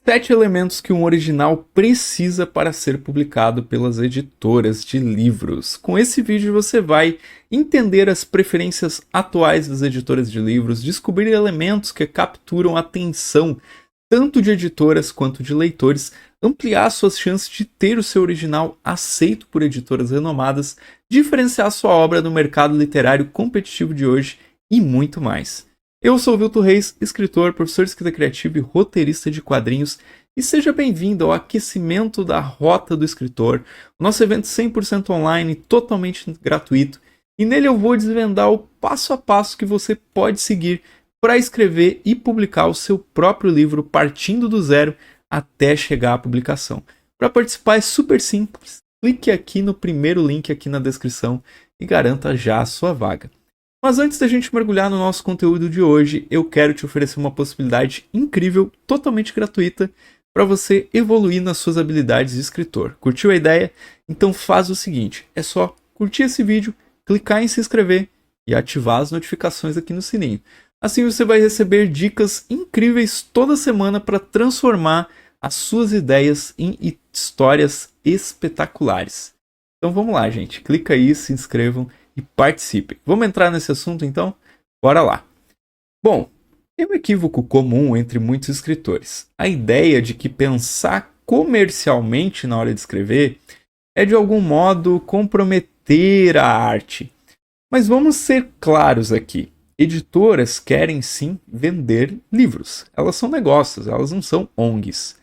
7 elementos que um original precisa para ser publicado pelas editoras de livros. Com esse vídeo você vai entender as preferências atuais das editoras de livros, descobrir elementos que capturam a atenção tanto de editoras quanto de leitores, ampliar suas chances de ter o seu original aceito por editoras renomadas, diferenciar sua obra no mercado literário competitivo de hoje e muito mais. Eu sou o Vilto Reis, escritor, professor de escrita criativa e roteirista de quadrinhos, e seja bem-vindo ao aquecimento da Rota do Escritor, o nosso evento 100% online, totalmente gratuito, e nele eu vou desvendar o passo a passo que você pode seguir para escrever e publicar o seu próprio livro partindo do zero até chegar à publicação. Para participar é super simples, clique aqui no primeiro link aqui na descrição e garanta já a sua vaga. Mas antes da gente mergulhar no nosso conteúdo de hoje, eu quero te oferecer uma possibilidade incrível, totalmente gratuita, para você evoluir nas suas habilidades de escritor. Curtiu a ideia? Então faz o seguinte, é só curtir esse vídeo, clicar em se inscrever e ativar as notificações aqui no sininho. Assim você vai receber dicas incríveis toda semana para transformar as suas ideias em histórias espetaculares. Então vamos lá, gente. Clica aí, se inscrevam e participem. Vamos entrar nesse assunto então? Bora lá. Bom, tem um equívoco comum entre muitos escritores. A ideia de que pensar comercialmente na hora de escrever é de algum modo comprometer a arte. Mas vamos ser claros aqui. Editoras querem sim vender livros. Elas são negócios, elas não são ONGs.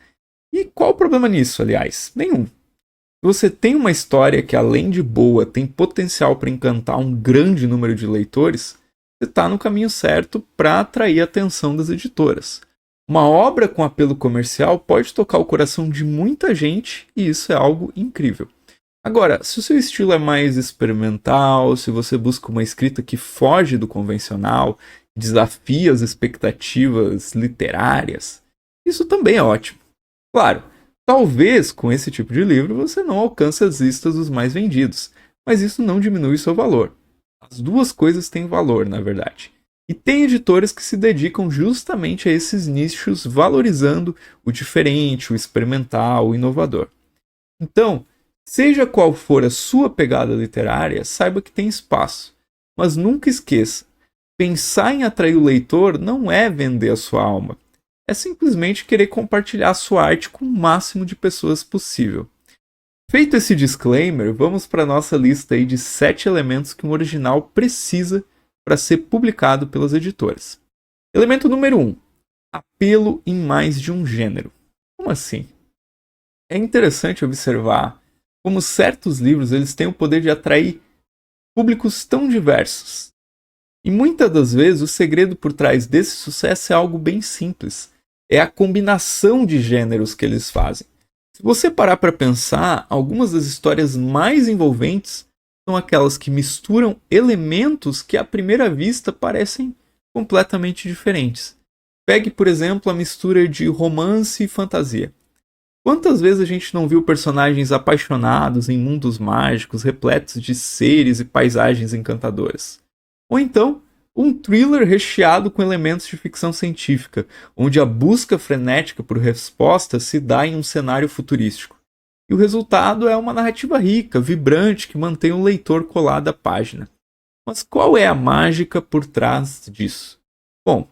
E qual o problema nisso, aliás? Nenhum. Se você tem uma história que, além de boa, tem potencial para encantar um grande número de leitores, você está no caminho certo para atrair a atenção das editoras. Uma obra com apelo comercial pode tocar o coração de muita gente e isso é algo incrível. Agora, se o seu estilo é mais experimental, se você busca uma escrita que foge do convencional, desafia as expectativas literárias, isso também é ótimo. Claro, talvez com esse tipo de livro você não alcance as listas dos mais vendidos, mas isso não diminui o seu valor. As duas coisas têm valor, na verdade. E tem editoras que se dedicam justamente a esses nichos, valorizando o diferente, o experimental, o inovador. Então, seja qual for a sua pegada literária, saiba que tem espaço. Mas nunca esqueça, pensar em atrair o leitor não é vender a sua alma. É simplesmente querer compartilhar a sua arte com o máximo de pessoas possível. Feito esse disclaimer, vamos para a nossa lista aí de 7 elementos que um original precisa para ser publicado pelas editoras. Elemento número 1. Apelo em mais de um gênero. Como assim? É interessante observar como certos livros eles têm o poder de atrair públicos tão diversos. E muitas das vezes o segredo por trás desse sucesso é algo bem simples. É a combinação de gêneros que eles fazem. Se você parar para pensar, algumas das histórias mais envolventes são aquelas que misturam elementos que à primeira vista parecem completamente diferentes. Pegue, por exemplo, a mistura de romance e fantasia. Quantas vezes a gente não viu personagens apaixonados em mundos mágicos repletos de seres e paisagens encantadoras? Ou então, um thriller recheado com elementos de ficção científica, onde a busca frenética por respostas se dá em um cenário futurístico. E o resultado é uma narrativa rica, vibrante, que mantém o leitor colado à página. Mas qual é a mágica por trás disso? Bom,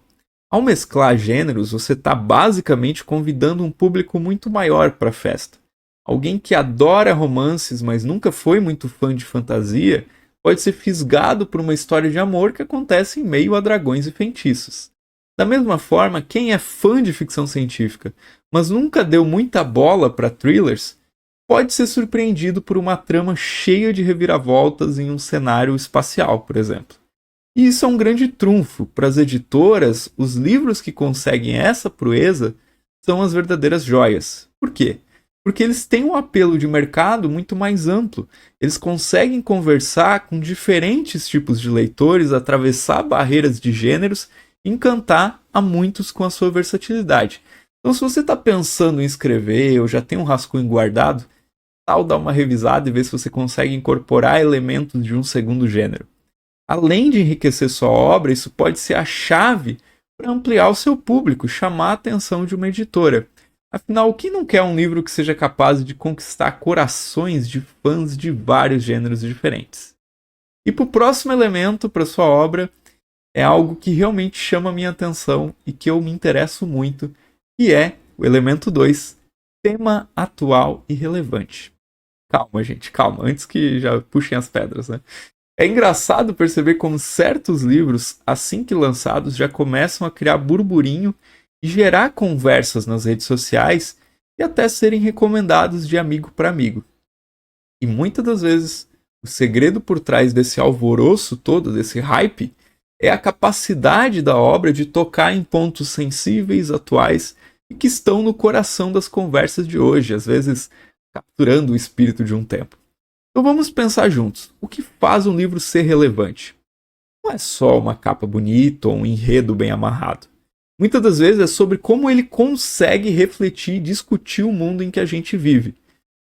ao mesclar gêneros, você está basicamente convidando um público muito maior para a festa. Alguém que adora romances, mas nunca foi muito fã de fantasia, pode ser fisgado por uma história de amor que acontece em meio a dragões e feitiços. Da mesma forma, quem é fã de ficção científica, mas nunca deu muita bola para thrillers, pode ser surpreendido por uma trama cheia de reviravoltas em um cenário espacial, por exemplo. E isso é um grande trunfo. Para as editoras, os livros que conseguem essa proeza são as verdadeiras joias. Por quê? Porque eles têm um apelo de mercado muito mais amplo. Eles conseguem conversar com diferentes tipos de leitores, atravessar barreiras de gêneros e encantar a muitos com a sua versatilidade. Então, se você está pensando em escrever ou já tem um rascunho guardado, tal dar uma revisada e ver se você consegue incorporar elementos de um segundo gênero. Além de enriquecer sua obra, isso pode ser a chave para ampliar o seu público, chamar a atenção de uma editora. Afinal, quem não quer um livro que seja capaz de conquistar corações de fãs de vários gêneros diferentes? E para o próximo elemento para sua obra, é algo que realmente chama a minha atenção e que eu me interesso muito, que é o elemento 2, tema atual e relevante. Calma, gente, calma, antes que já puxem as pedras, né? É engraçado perceber como certos livros, assim que lançados, já começam a criar burburinho e gerar conversas nas redes sociais e até serem recomendados de amigo para amigo. E muitas das vezes, o segredo por trás desse alvoroço todo, desse hype, é a capacidade da obra de tocar em pontos sensíveis, atuais e que estão no coração das conversas de hoje, às vezes capturando o espírito de um tempo. Então vamos pensar juntos. O que faz um livro ser relevante? Não é só uma capa bonita ou um enredo bem amarrado. Muitas das vezes é sobre como ele consegue refletir e discutir o mundo em que a gente vive.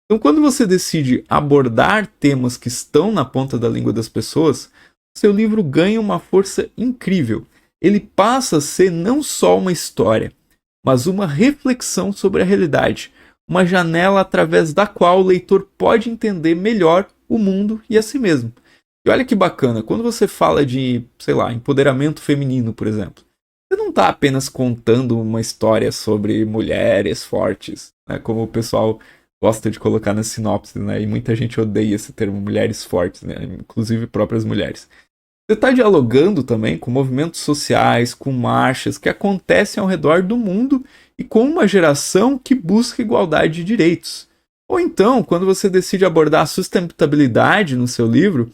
Então, quando você decide abordar temas que estão na ponta da língua das pessoas, seu livro ganha uma força incrível. Ele passa a ser não só uma história, mas uma reflexão sobre a realidade, uma janela através da qual o leitor pode entender melhor o mundo e a si mesmo. E olha que bacana, quando você fala de, sei lá, empoderamento feminino, por exemplo, você não está apenas contando uma história sobre mulheres fortes, né, como o pessoal gosta de colocar nas sinopses, né, e muita gente odeia esse termo, mulheres fortes, né, inclusive próprias mulheres. Você está dialogando também com movimentos sociais, com marchas que acontecem ao redor do mundo e com uma geração que busca igualdade de direitos. Ou então, quando você decide abordar a sustentabilidade no seu livro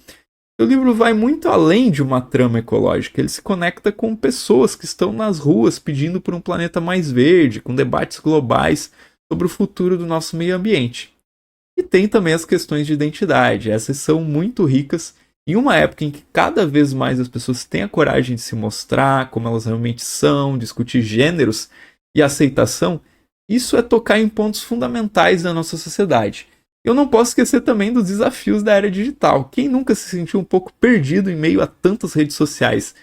vai muito além de uma trama ecológica. Ele se conecta com pessoas que estão nas ruas pedindo por um planeta mais verde, com debates globais sobre o futuro do nosso meio ambiente. E tem também as questões de identidade. Essas são muito ricas em uma época em que cada vez mais as pessoas têm a coragem de se mostrar como elas realmente são, discutir gêneros e aceitação. Isso é tocar em pontos fundamentais da nossa sociedade. Eu não posso esquecer também dos desafios da era digital. Quem nunca se sentiu um pouco perdido em meio a tantas redes sociais?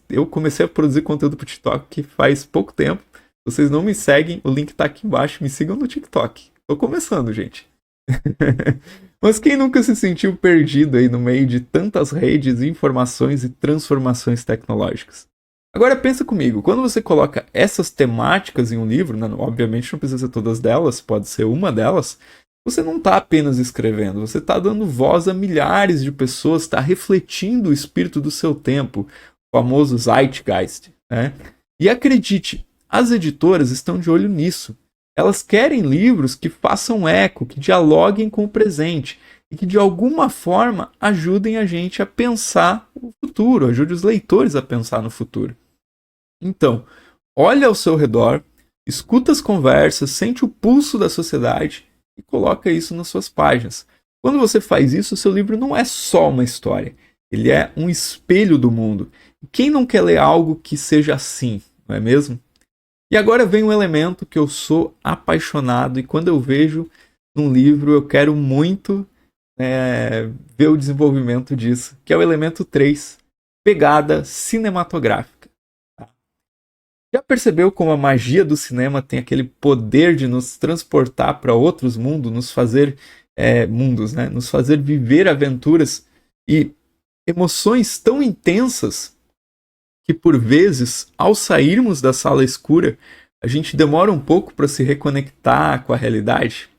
Eu comecei a produzir conteúdo para o TikTok faz pouco tempo. Se vocês não me seguem, o link está aqui embaixo. Me sigam no TikTok. Estou começando, gente. Mas quem nunca se sentiu perdido aí no meio de tantas redes, informações e transformações tecnológicas? Agora pensa comigo, quando você coloca essas temáticas em um livro, né, obviamente não precisa ser todas delas, pode ser uma delas, você não está apenas escrevendo, você está dando voz a milhares de pessoas, está refletindo o espírito do seu tempo, o famoso Zeitgeist, né? E acredite, as editoras estão de olho nisso. Elas querem livros que façam eco, que dialoguem com o presente e que de alguma forma ajudem a gente a pensar o futuro, ajude os leitores a pensar no futuro. Então, olha ao seu redor, escuta as conversas, sente o pulso da sociedade e coloca isso nas suas páginas. Quando você faz isso, o seu livro não é só uma história, ele é um espelho do mundo. Quem não quer ler algo que seja assim, não é mesmo? E agora vem um elemento que eu sou apaixonado e quando eu vejo num livro eu quero muito ver o desenvolvimento disso, que é o elemento 3, pegada cinematográfica. Já percebeu como a magia do cinema tem aquele poder de nos transportar para outros mundos, nos fazer mundos, né? Nos fazer viver aventuras e emoções tão intensas que por vezes, ao sairmos da sala escura, a gente demora um pouco para se reconectar com a realidade?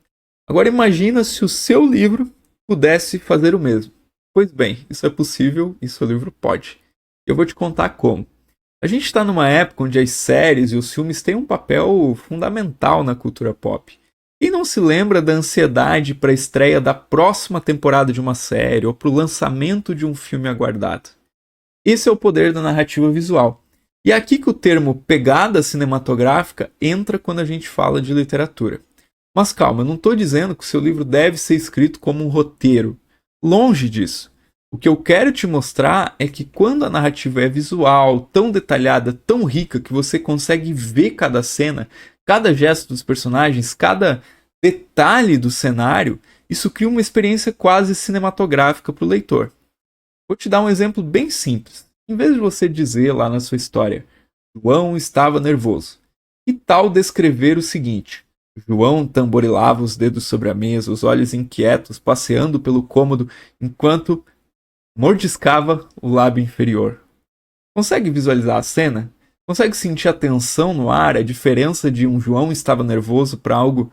Agora imagina se o seu livro pudesse fazer o mesmo. Pois bem, isso é possível e seu livro pode. Eu vou te contar como. A gente está numa época onde as séries e os filmes têm um papel fundamental na cultura pop. Quem não se lembra da ansiedade para a estreia da próxima temporada de uma série ou para o lançamento de um filme aguardado? Esse é o poder da narrativa visual. E é aqui que o termo pegada cinematográfica entra quando a gente fala de literatura. Mas calma, eu não estou dizendo que o seu livro deve ser escrito como um roteiro. Longe disso. O que eu quero te mostrar é que quando a narrativa é visual, tão detalhada, tão rica, que você consegue ver cada cena, cada gesto dos personagens, cada detalhe do cenário, isso cria uma experiência quase cinematográfica para o leitor. Vou te dar um exemplo bem simples. Em vez de você dizer lá na sua história, João estava nervoso, que tal descrever o seguinte? João tamborilava os dedos sobre a mesa, os olhos inquietos, passeando pelo cômodo, enquanto mordiscava o lábio inferior. Consegue visualizar a cena? Consegue sentir a tensão no ar, a diferença de um João estava nervoso para algo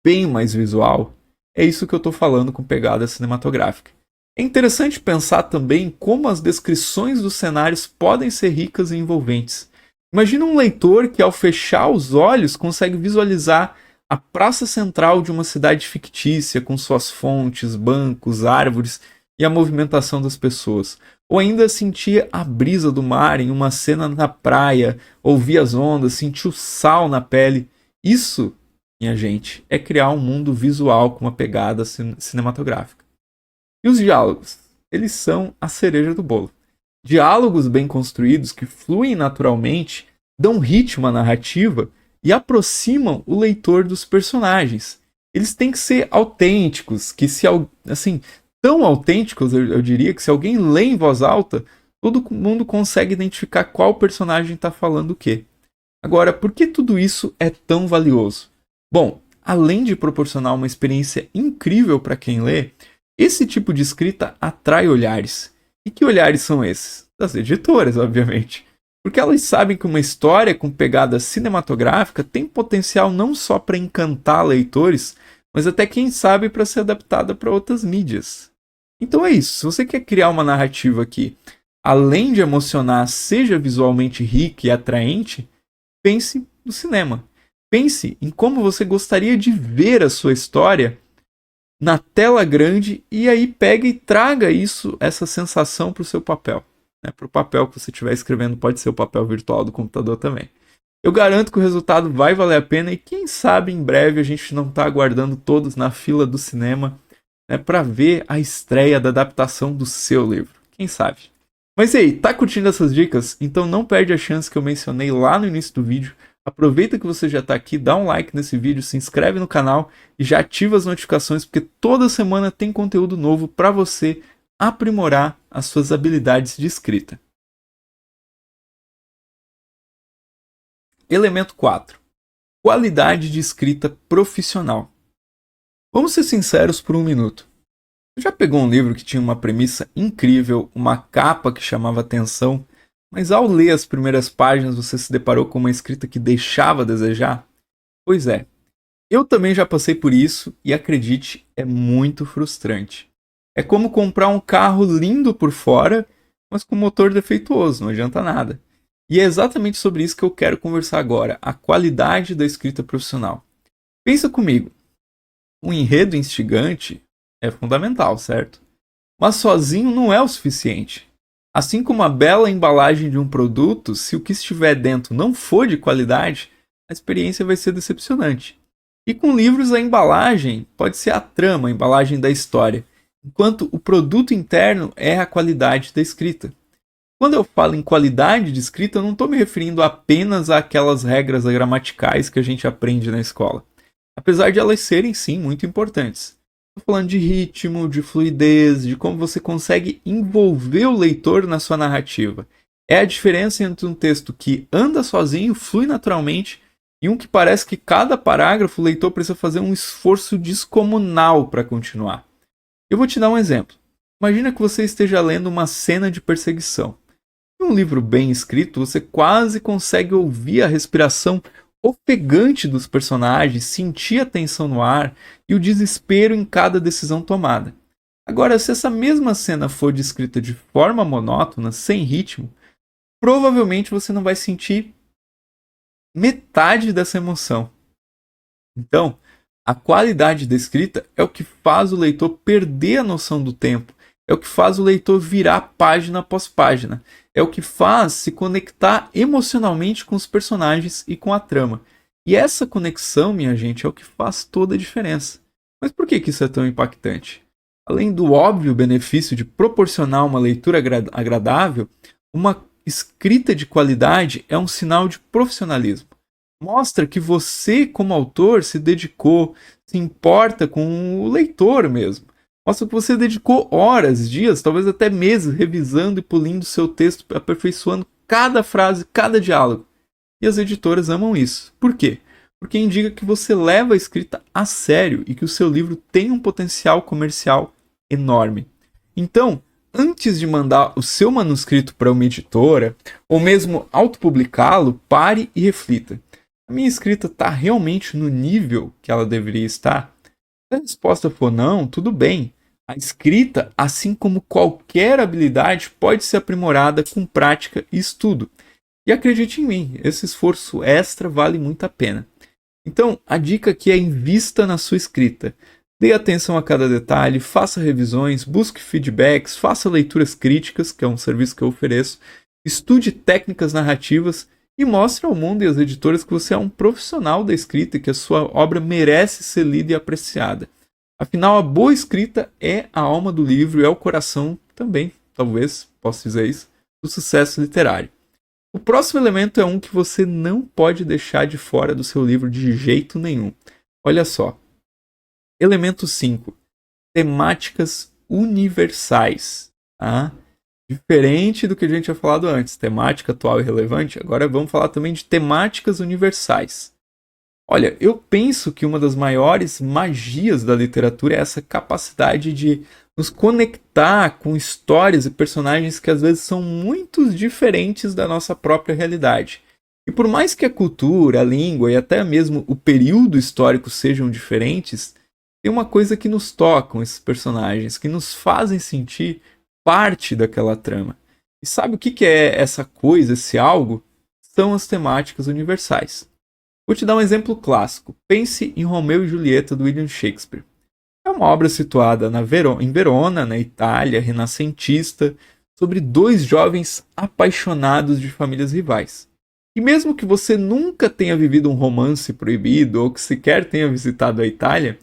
bem mais visual? É isso que eu estou falando com pegada cinematográfica. É interessante pensar também como as descrições dos cenários podem ser ricas e envolventes. Imagina um leitor que, ao fechar os olhos, consegue visualizar a praça central de uma cidade fictícia, com suas fontes, bancos, árvores e a movimentação das pessoas. Ou ainda sentir a brisa do mar em uma cena na praia, ouvir as ondas, sentir o sal na pele. Isso, minha gente, é criar um mundo visual com uma pegada cinematográfica. E os diálogos? Eles são a cereja do bolo. Diálogos bem construídos que fluem naturalmente, dão ritmo à narrativa e aproximam o leitor dos personagens. Eles têm que ser autênticos, que se assim, tão autênticos, eu diria, que se alguém lê em voz alta, todo mundo consegue identificar qual personagem está falando o quê. Agora, por que tudo isso é tão valioso? Bom, além de proporcionar uma experiência incrível para quem lê, esse tipo de escrita atrai olhares. E que olhares são esses? Das editoras, obviamente. Porque elas sabem que uma história com pegada cinematográfica tem potencial não só para encantar leitores, mas até quem sabe para ser adaptada para outras mídias. Então é isso, se você quer criar uma narrativa que, além de emocionar, seja visualmente rica e atraente, pense no cinema. Pense em como você gostaria de ver a sua história na tela grande e aí pega e traga essa sensação para o seu papel. Para o papel que você estiver escrevendo, pode ser o papel virtual do computador também. Eu garanto que o resultado vai valer a pena e quem sabe em breve a gente não está aguardando todos na fila do cinema para ver a estreia da adaptação do seu livro. Quem sabe? Mas e aí, tá curtindo essas dicas? Então não perde a chance que eu mencionei lá no início do vídeo. Aproveita que você já está aqui, dá um like nesse vídeo, se inscreve no canal e já ativa as notificações, porque toda semana tem conteúdo novo para você aprimorar as suas habilidades de escrita. Elemento 4. Qualidade de escrita profissional. Vamos ser sinceros por um minuto. Você já pegou um livro que tinha uma premissa incrível, uma capa que chamava atenção, mas ao ler as primeiras páginas você se deparou com uma escrita que deixava a desejar? Pois é, eu também já passei por isso e acredite, é muito frustrante. É como comprar um carro lindo por fora, mas com motor defeituoso, não adianta nada. E é exatamente sobre isso que eu quero conversar agora, a qualidade da escrita profissional. Pensa comigo, um enredo instigante é fundamental, certo? Mas sozinho não é o suficiente. Assim como a bela embalagem de um produto, se o que estiver dentro não for de qualidade, a experiência vai ser decepcionante. E com livros a embalagem pode ser a trama, a embalagem da história, enquanto o produto interno é a qualidade da escrita. Quando eu falo em qualidade de escrita, eu não estou me referindo apenas àquelas regras gramaticais que a gente aprende na escola. Apesar de elas serem, sim, muito importantes. Estou falando de ritmo, de fluidez, de como você consegue envolver o leitor na sua narrativa. É a diferença entre um texto que anda sozinho, flui naturalmente, e um que parece que cada parágrafo o leitor precisa fazer um esforço descomunal para continuar. Eu vou te dar um exemplo. Imagina que você esteja lendo uma cena de perseguição. Em um livro bem escrito, você quase consegue ouvir a respiração ofegante dos personagens, sentir a tensão no ar e o desespero em cada decisão tomada. Agora, se essa mesma cena for descrita de forma monótona, sem ritmo, provavelmente você não vai sentir metade dessa emoção. Então, a qualidade da escrita é o que faz o leitor perder a noção do tempo, é o que faz o leitor virar página após página, é o que faz se conectar emocionalmente com os personagens e com a trama. E essa conexão, minha gente, é o que faz toda a diferença. Mas por que isso é tão impactante? Além do óbvio benefício de proporcionar uma leitura agradável, uma escrita de qualidade é um sinal de profissionalismo. Mostra que você, como autor, se dedicou, se importa com o leitor mesmo. Mostra que você dedicou horas, dias, talvez até meses, revisando e polindo seu texto, aperfeiçoando cada frase, cada diálogo. E as editoras amam isso. Por quê? porque indica que você leva a escrita a sério e que o seu livro tem um potencial comercial enorme. Então, antes de mandar o seu manuscrito para uma editora, ou mesmo autopublicá-lo, pare e reflita. A minha escrita está realmente no nível que ela deveria estar? Se a resposta for não, tudo bem. A escrita, assim como qualquer habilidade, pode ser aprimorada com prática e estudo. E acredite em mim, esse esforço extra vale muito a pena. Então, a dica aqui é invista na sua escrita. Dê atenção a cada detalhe, faça revisões, busque feedbacks, faça leituras críticas, que é um serviço que eu ofereço, estude técnicas narrativas e mostre ao mundo e às editoras que você é um profissional da escrita e que a sua obra merece ser lida e apreciada. Afinal, a boa escrita é a alma do livro e é o coração também, talvez, posso dizer isso, do sucesso literário. O próximo elemento é um que você não pode deixar de fora do seu livro de jeito nenhum. Olha só. Elemento 5. Temáticas universais. Tá? Diferente do que a gente tinha falado antes, temática atual e relevante, agora vamos falar também de temáticas universais. Olha, eu penso que uma das maiores magias da literatura é essa capacidade de nos conectar com histórias e personagens que às vezes são muito diferentes da nossa própria realidade. E por mais que a cultura, a língua e até mesmo o período histórico sejam diferentes, tem uma coisa que nos tocam esses personagens, que nos fazem sentir parte daquela trama. E sabe o que é essa coisa, esse algo? São as temáticas universais. Vou te dar um exemplo clássico. Pense em Romeu e Julieta, do William Shakespeare. É uma obra situada em Verona, na Itália, renascentista, sobre dois jovens apaixonados de famílias rivais. E mesmo que você nunca tenha vivido um romance proibido ou que sequer tenha visitado a Itália,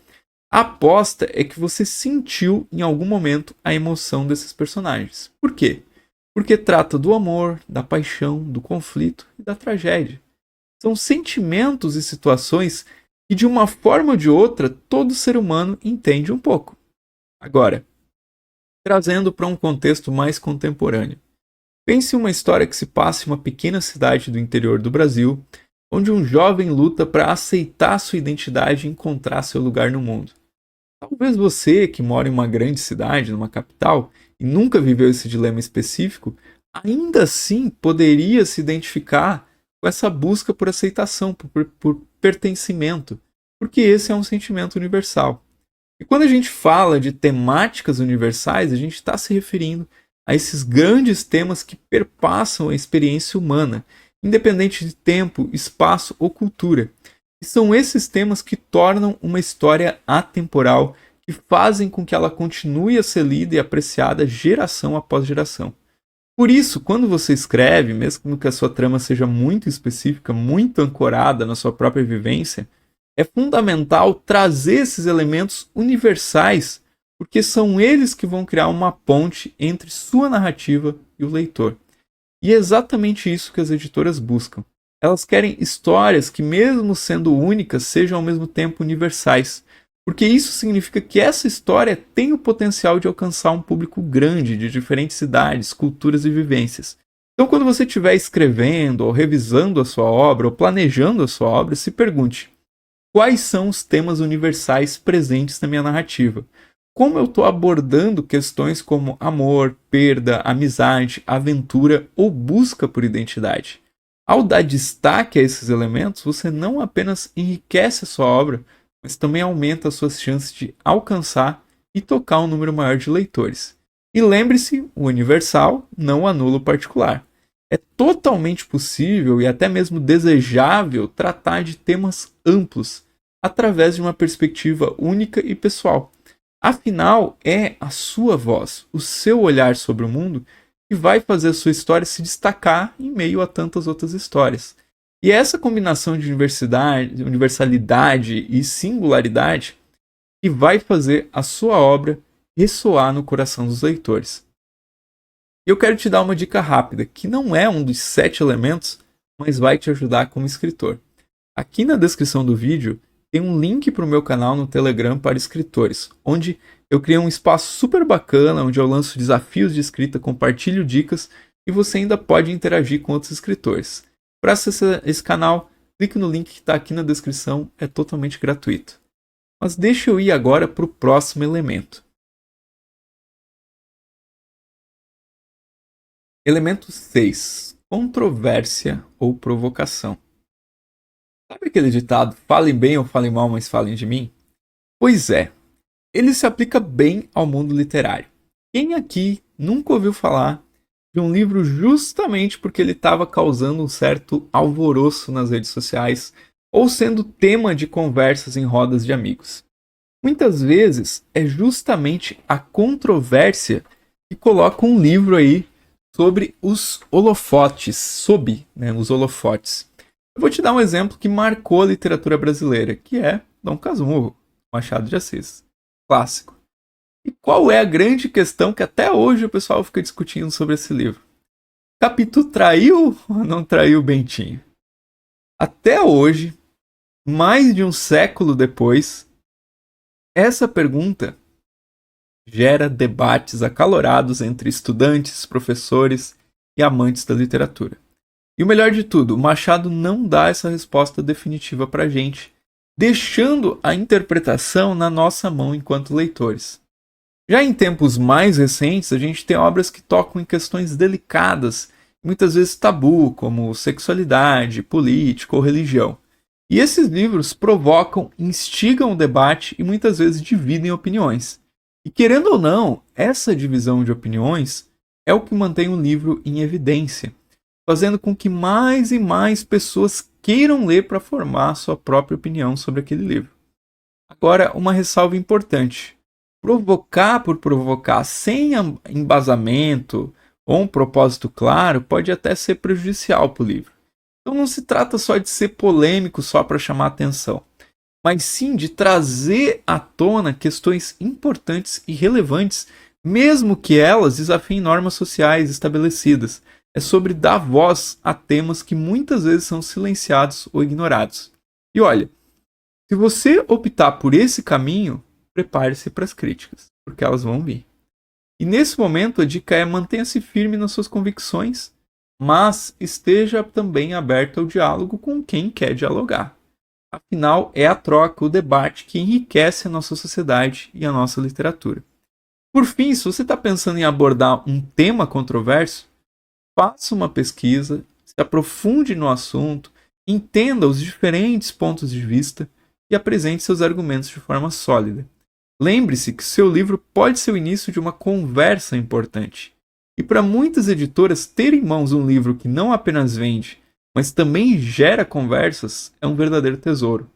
a aposta é que você sentiu em algum momento a emoção desses personagens. Por quê? Porque trata do amor, da paixão, do conflito e da tragédia. São sentimentos e situações que, de uma forma ou de outra, todo ser humano entende um pouco. Agora, trazendo para um contexto mais contemporâneo. Pense em uma história que se passa em uma pequena cidade do interior do Brasil, onde um jovem luta para aceitar sua identidade e encontrar seu lugar no mundo. Talvez você, que mora em uma grande cidade, numa capital, e nunca viveu esse dilema específico, ainda assim poderia se identificar com essa busca por aceitação, por pertencimento, porque esse é um sentimento universal. E quando a gente fala de temáticas universais, a gente está se referindo a esses grandes temas que perpassam a experiência humana, independente de tempo, espaço ou cultura. E são esses temas que tornam uma história atemporal, que fazem com que ela continue a ser lida e apreciada geração após geração. Por isso, quando você escreve, mesmo que a sua trama seja muito específica, muito ancorada na sua própria vivência, é fundamental trazer esses elementos universais, porque são eles que vão criar uma ponte entre sua narrativa e o leitor. E é exatamente isso que as editoras buscam. Elas querem histórias que, mesmo sendo únicas, sejam ao mesmo tempo universais, porque isso significa que essa história tem o potencial de alcançar um público grande, de diferentes idades, culturas e vivências. Então, quando você estiver escrevendo, ou revisando a sua obra, ou planejando a sua obra, se pergunte: quais são os temas universais presentes na minha narrativa? Como eu estou abordando questões como amor, perda, amizade, aventura ou busca por identidade? Ao dar destaque a esses elementos, você não apenas enriquece a sua obra, mas também aumenta as suas chances de alcançar e tocar um número maior de leitores. E lembre-se, o universal não anula o particular. É totalmente possível e até mesmo desejável tratar de temas amplos, através de uma perspectiva única e pessoal. Afinal, é a sua voz, o seu olhar sobre o mundo, que vai fazer a sua história se destacar em meio a tantas outras histórias. E essa combinação de universalidade e singularidade que vai fazer a sua obra ressoar no coração dos leitores. E eu quero te dar uma dica rápida, que não é um dos 7 elementos, mas vai te ajudar como escritor. Aqui na descrição do vídeo tem um link para o meu canal no Telegram para escritores, onde eu criei um espaço super bacana, onde eu lanço desafios de escrita, compartilho dicas e você ainda pode interagir com outros escritores. Para acessar esse canal, clique no link que está aqui na descrição, é totalmente gratuito. Mas deixa eu ir agora para o próximo elemento. Elemento 6. Controvérsia ou provocação. Sabe aquele ditado, falem bem ou falem mal, mas falem de mim? Pois é, ele se aplica bem ao mundo literário. Quem aqui nunca ouviu falar de um livro justamente porque ele estava causando um certo alvoroço nas redes sociais ou sendo tema de conversas em rodas de amigos? Muitas vezes é justamente a controvérsia que coloca um livro aí sobre os holofotes, os holofotes. Eu vou te dar um exemplo que marcou a literatura brasileira, que é Dom Casmurro, Machado de Assis, clássico. E qual é a grande questão que até hoje o pessoal fica discutindo sobre esse livro? Capitu traiu ou não traiu Bentinho? Até hoje, mais de um século depois, essa pergunta gera debates acalorados entre estudantes, professores e amantes da literatura. E o melhor de tudo, Machado não dá essa resposta definitiva para a gente, deixando a interpretação na nossa mão enquanto leitores. Já em tempos mais recentes, a gente tem obras que tocam em questões delicadas, muitas vezes tabu, como sexualidade, política ou religião. E esses livros provocam, instigam o debate e muitas vezes dividem opiniões. E querendo ou não, essa divisão de opiniões é o que mantém o livro em evidência, fazendo com que mais e mais pessoas queiram ler para formar sua própria opinião sobre aquele livro. Agora, uma ressalva importante. Provocar por provocar sem embasamento ou um propósito claro pode até ser prejudicial para o livro. Então não se trata só de ser polêmico só para chamar atenção, mas sim de trazer à tona questões importantes e relevantes, mesmo que elas desafiem normas sociais estabelecidas. É sobre dar voz a temas que muitas vezes são silenciados ou ignorados. E olha, se você optar por esse caminho, prepare-se para as críticas, porque elas vão vir. E nesse momento a dica é mantenha-se firme nas suas convicções, mas esteja também aberto ao diálogo com quem quer dialogar. Afinal, é a troca, o debate que enriquece a nossa sociedade e a nossa literatura. Por fim, se você está pensando em abordar um tema controverso, faça uma pesquisa, se aprofunde no assunto, entenda os diferentes pontos de vista e apresente seus argumentos de forma sólida. Lembre-se que seu livro pode ser o início de uma conversa importante. E para muitas editoras, ter em mãos um livro que não apenas vende, mas também gera conversas, é um verdadeiro tesouro.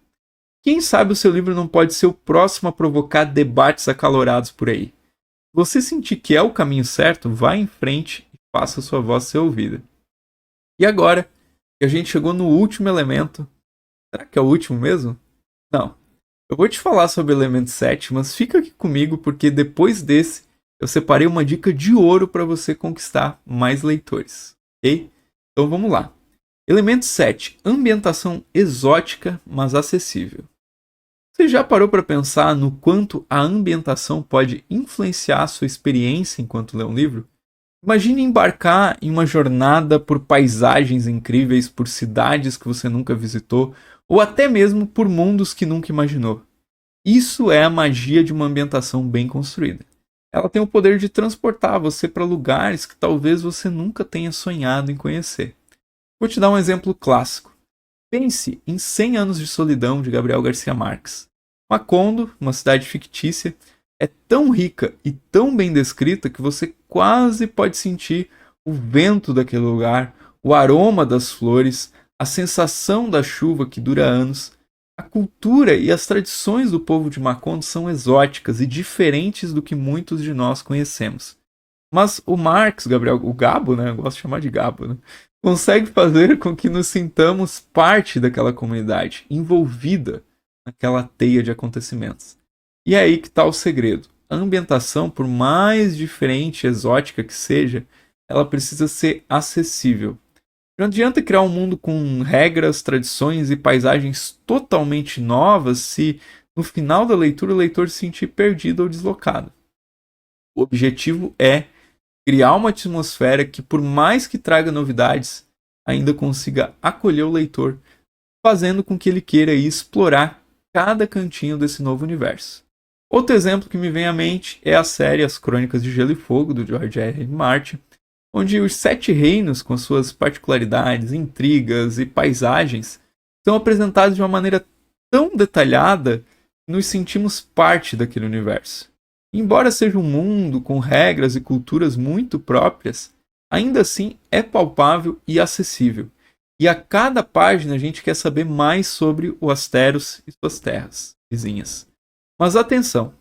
Quem sabe o seu livro não pode ser o próximo a provocar debates acalorados por aí. Se você sentir que é o caminho certo, vá em frente e faça sua voz ser ouvida. E agora, que a gente chegou no último elemento, será que é o último mesmo? Não. Eu vou te falar sobre o elemento 7, mas fica aqui comigo porque depois desse eu separei uma dica de ouro para você conquistar mais leitores, ok? Então vamos lá. Elemento 7. Ambientação exótica, mas acessível. Você já parou para pensar no quanto a ambientação pode influenciar a sua experiência enquanto lê um livro? Imagine embarcar em uma jornada por paisagens incríveis, por cidades que você nunca visitou, ou até mesmo por mundos que nunca imaginou. Isso é a magia de uma ambientação bem construída. Ela tem o poder de transportar você para lugares que talvez você nunca tenha sonhado em conhecer. Vou te dar um exemplo clássico. Pense em 100 Anos de Solidão, de Gabriel Garcia Marques. Macondo, uma cidade fictícia, é tão rica e tão bem descrita que você quase pode sentir o vento daquele lugar, o aroma das flores, a sensação da chuva que dura anos. A cultura e as tradições do povo de Macondo são exóticas e diferentes do que muitos de nós conhecemos. Mas o Marx, Gabriel, o Gabo, né? Eu gosto de chamar de Gabo, né? Consegue fazer com que nos sintamos parte daquela comunidade, envolvida naquela teia de acontecimentos. E é aí que está o segredo. A ambientação, por mais diferente e exótica que seja, ela precisa ser acessível. Não adianta criar um mundo com regras, tradições e paisagens totalmente novas se, no final da leitura, o leitor se sentir perdido ou deslocado. O objetivo é criar uma atmosfera que, por mais que traga novidades, ainda consiga acolher o leitor fazendo com que ele queira aí explorar cada cantinho desse novo universo. Outro exemplo que me vem à mente é a série As Crônicas de Gelo e Fogo, do George R. R. Martin, onde os 7 reinos, com suas particularidades, intrigas e paisagens, são apresentados de uma maneira tão detalhada que nos sentimos parte daquele universo. Embora seja um mundo com regras e culturas muito próprias, ainda assim é palpável e acessível. E a cada página a gente quer saber mais sobre o Asteros e suas terras vizinhas. Mas atenção!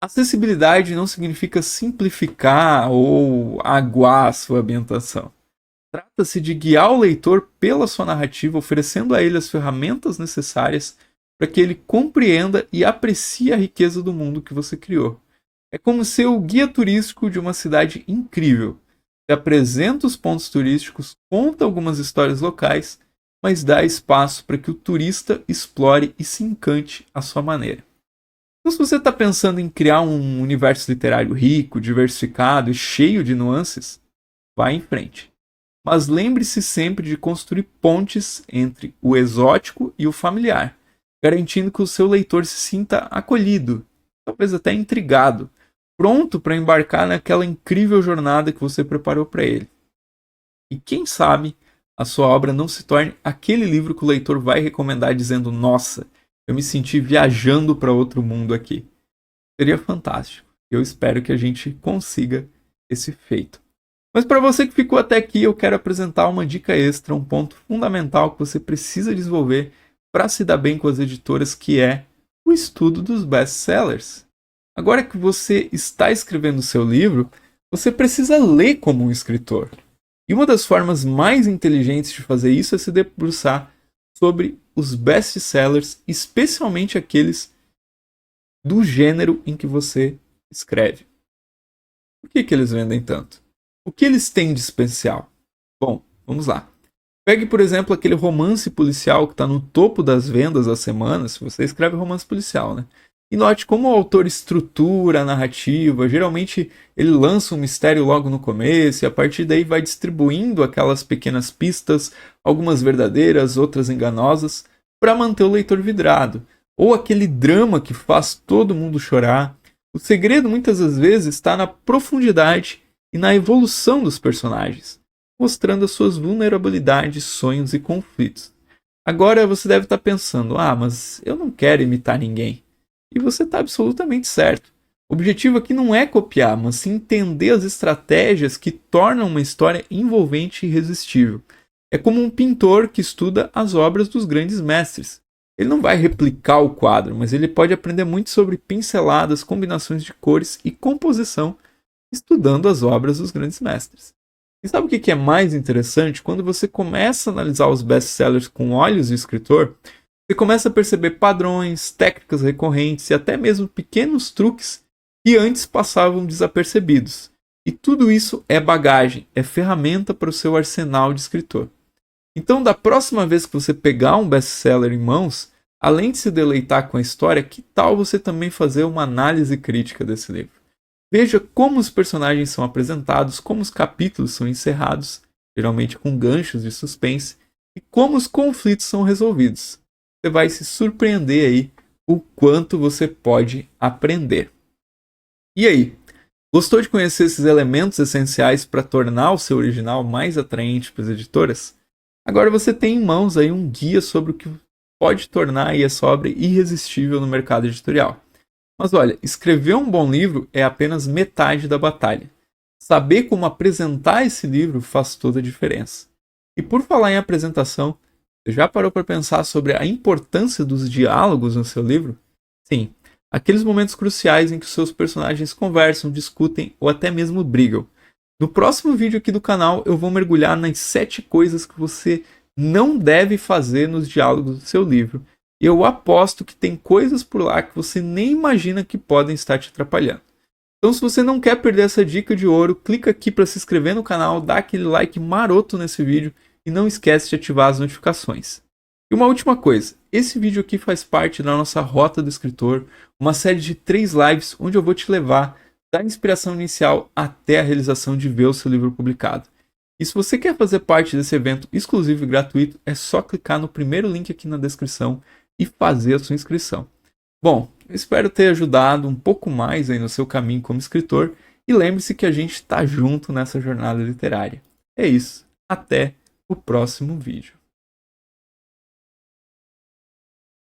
Acessibilidade não significa simplificar ou aguar a sua ambientação. Trata-se de guiar o leitor pela sua narrativa, oferecendo a ele as ferramentas necessárias para que ele compreenda e aprecie a riqueza do mundo que você criou. É como ser o guia turístico de uma cidade incrível, que apresenta os pontos turísticos, conta algumas histórias locais, mas dá espaço para que o turista explore e se encante à sua maneira. Então, se você está pensando em criar um universo literário rico, diversificado e cheio de nuances, vá em frente. Mas lembre-se sempre de construir pontes entre o exótico e o familiar, garantindo que o seu leitor se sinta acolhido, talvez até intrigado, pronto para embarcar naquela incrível jornada que você preparou para ele. E quem sabe a sua obra não se torne aquele livro que o leitor vai recomendar dizendo: nossa, eu me senti viajando para outro mundo aqui. Seria fantástico. Eu espero que a gente consiga esse feito. Mas para você que ficou até aqui, eu quero apresentar uma dica extra, um ponto fundamental que você precisa desenvolver para se dar bem com as editoras, que é o estudo dos best-sellers. Agora que você está escrevendo o seu livro, você precisa ler como um escritor. E uma das formas mais inteligentes de fazer isso é se debruçar sobre os best-sellers, especialmente aqueles do gênero em que você escreve. Por que eles vendem tanto? O que eles têm de especial? Bom, vamos lá. Pegue, por exemplo, aquele romance policial que está no topo das vendas da semana, se você escreve romance policial, né? E note como o autor estrutura a narrativa. Geralmente ele lança um mistério logo no começo e a partir daí vai distribuindo aquelas pequenas pistas, algumas verdadeiras, outras enganosas, para manter o leitor vidrado. Ou aquele drama que faz todo mundo chorar. O segredo muitas das vezes está na profundidade e na evolução dos personagens, mostrando as suas vulnerabilidades, sonhos e conflitos. Agora você deve estar pensando: mas eu não quero imitar ninguém. E você está absolutamente certo. O objetivo aqui não é copiar, mas sim entender as estratégias que tornam uma história envolvente e irresistível. É como um pintor que estuda as obras dos grandes mestres. Ele não vai replicar o quadro, mas ele pode aprender muito sobre pinceladas, combinações de cores e composição, estudando as obras dos grandes mestres. E sabe o que é mais interessante? Quando você começa a analisar os best-sellers com olhos de escritor, você começa a perceber padrões, técnicas recorrentes e até mesmo pequenos truques que antes passavam desapercebidos. E tudo isso é bagagem, é ferramenta para o seu arsenal de escritor. Então, da próxima vez que você pegar um best-seller em mãos, além de se deleitar com a história, que tal você também fazer uma análise crítica desse livro? Veja como os personagens são apresentados, como os capítulos são encerrados, geralmente com ganchos de suspense, e como os conflitos são resolvidos. Você vai se surpreender aí o quanto você pode aprender. E aí, gostou de conhecer esses elementos essenciais para tornar o seu original mais atraente para as editoras? Agora você tem em mãos aí um guia sobre o que pode tornar aí essa obra irresistível no mercado editorial. Mas olha, escrever um bom livro é apenas metade da batalha. Saber como apresentar esse livro faz toda a diferença. E por falar em apresentação, você já parou para pensar sobre a importância dos diálogos no seu livro? Sim, aqueles momentos cruciais em que os seus personagens conversam, discutem ou até mesmo brigam. No próximo vídeo aqui do canal eu vou mergulhar nas 7 coisas que você não deve fazer nos diálogos do seu livro. E eu aposto que tem coisas por lá que você nem imagina que podem estar te atrapalhando. Então, se você não quer perder essa dica de ouro, clica aqui para se inscrever no canal, dá aquele like maroto nesse vídeo e não esquece de ativar as notificações. E uma última coisa, esse vídeo aqui faz parte da nossa Rota do Escritor, uma série de 3 lives onde eu vou te levar da inspiração inicial até a realização de ver o seu livro publicado. E se você quer fazer parte desse evento exclusivo e gratuito, é só clicar no primeiro link aqui na descrição e fazer a sua inscrição. Bom, eu espero ter ajudado um pouco mais aí no seu caminho como escritor e lembre-se que a gente está junto nessa jornada literária. É isso, até o próximo vídeo.